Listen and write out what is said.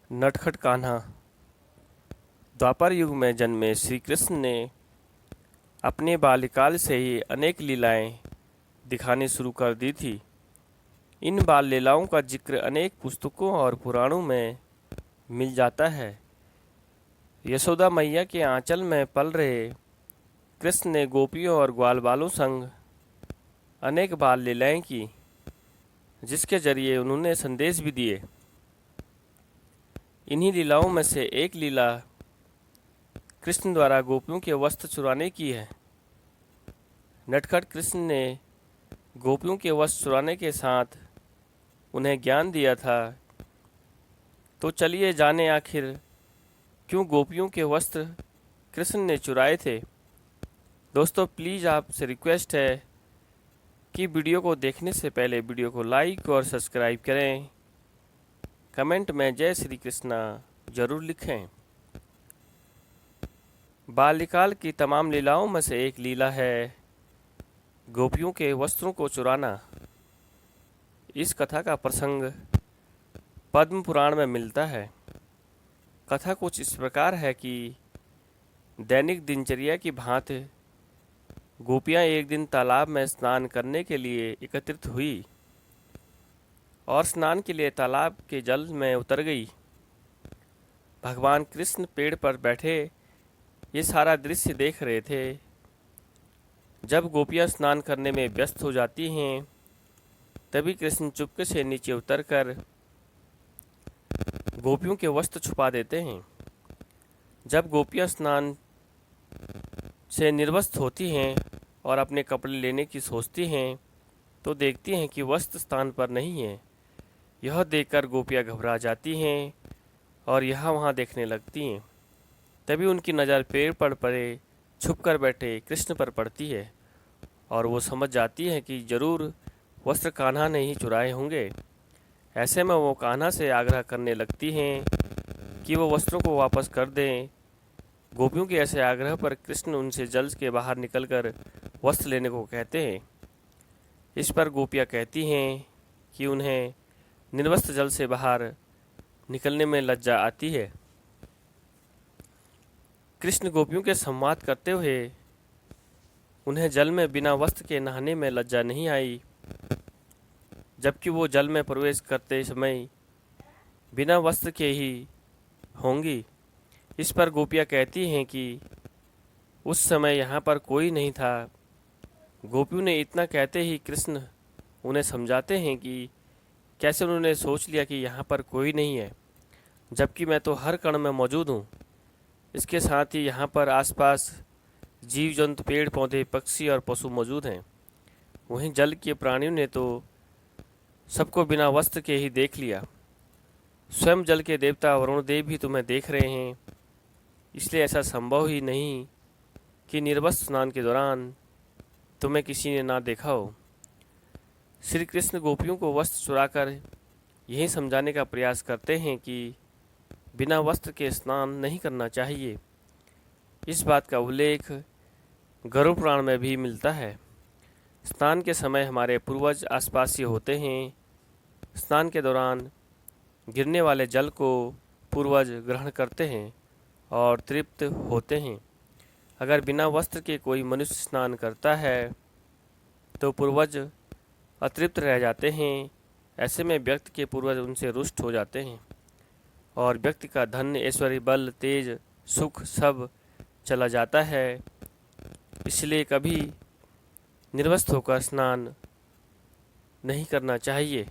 नटखट कान्हा। द्वापर युग में जन्मे श्री कृष्ण ने अपने बाल्यकाल से ही अनेक लीलाएं दिखानी शुरू कर दी थी। इन बाल लीलाओं का जिक्र अनेक पुस्तकों और पुराणों में मिल जाता है। यशोदा मैया के आंचल में पल रहे कृष्ण ने गोपियों और ग्वाल बालों संग अनेक बाल लीलाएं की, जिसके जरिए उन्होंने संदेश भी दिए। इन्हीं लीलाओं में से एक लीला कृष्ण द्वारा गोपियों के वस्त्र चुराने की है। नटखट कृष्ण ने गोपियों के वस्त्र चुराने के साथ उन्हें ज्ञान दिया था। तो चलिए जाने आखिर क्यों गोपियों के वस्त्र कृष्ण ने चुराए थे। दोस्तों, प्लीज़ आपसे रिक्वेस्ट है कि वीडियो को देखने से पहले वीडियो को लाइक और सब्सक्राइब करें। कमेंट में जय श्री कृष्णा जरूर लिखें। बाल्यकाल की तमाम लीलाओं में से एक लीला है गोपियों के वस्त्रों को चुराना। इस कथा का प्रसंग पद्म पुराण में मिलता है। कथा कुछ इस प्रकार है कि दैनिक दिनचर्या की भांति गोपियां एक दिन तालाब में स्नान करने के लिए एकत्रित हुई और स्नान के लिए तालाब के जल में उतर गई। भगवान कृष्ण पेड़ पर बैठे ये सारा दृश्य देख रहे थे। जब गोपियां स्नान करने में व्यस्त हो जाती हैं, तभी कृष्ण चुपके से नीचे उतरकर गोपियों के वस्त्र छुपा देते हैं। जब गोपियां स्नान से निर्वस्त्र होती हैं और अपने कपड़े लेने की सोचती हैं, तो देखती हैं कि वस्त्र स्थान पर नहीं है। यह देखकर गोपियां घबरा जाती हैं और यहाँ वहाँ देखने लगती हैं। तभी उनकी नज़र पेड़ पर पड़े छुप कर बैठे कृष्ण पर पड़ती है और वो समझ जाती है कि जरूर वस्त्र कान्हा ने ही चुराए होंगे। ऐसे में वो कान्हा से आग्रह करने लगती हैं कि वो वस्त्रों को वापस कर दें। गोपियों के ऐसे आग्रह पर कृष्ण उनसे जल के बाहर निकलकर वस्त्र लेने को कहते हैं। इस पर गोपियाँ कहती हैं कि उन्हें निर्वस्त्र जल से बाहर निकलने में लज्जा आती है। कृष्ण गोपियों के संवाद करते हुए उन्हें जल में बिना वस्त्र के नहाने में लज्जा नहीं आई, जबकि वो जल में प्रवेश करते समय बिना वस्त्र के ही होंगी। इस पर गोपियाँ कहती हैं कि उस समय यहाँ पर कोई नहीं था। गोपियों ने इतना कहते ही कृष्ण उन्हें समझाते हैं कि कैसे उन्होंने सोच लिया कि यहाँ पर कोई नहीं है, जबकि मैं तो हर कण में मौजूद हूँ। इसके साथ ही यहाँ पर आसपास जीव जंतु, पेड़ पौधे, पक्षी और पशु मौजूद हैं। वहीं जल के प्राणियों ने तो सबको बिना वस्त्र के ही देख लिया। स्वयं जल के देवता वरुण देव भी तुम्हें देख रहे हैं, इसलिए ऐसा संभव ही नहीं कि निर्वस्त्र स्नान के दौरान तुम्हें किसी ने ना देखा हो। श्री कृष्ण गोपियों को वस्त्र चुराकर यही समझाने का प्रयास करते हैं कि बिना वस्त्र के स्नान नहीं करना चाहिए। इस बात का उल्लेख गरुड़ पुराण में भी मिलता है। स्नान के समय हमारे पूर्वज आसपास ही होते हैं। स्नान के दौरान गिरने वाले जल को पूर्वज ग्रहण करते हैं और तृप्त होते हैं। अगर बिना वस्त्र के कोई मनुष्य स्नान करता है तो पूर्वज अतृप्त रह जाते हैं। ऐसे में व्यक्ति के पूर्वज उनसे रुष्ट हो जाते हैं और व्यक्ति का धन, ऐश्वर्य, बल, तेज, सुख सब चला जाता है। इसलिए कभी निर्वस्त्र होकर स्नान नहीं करना चाहिए।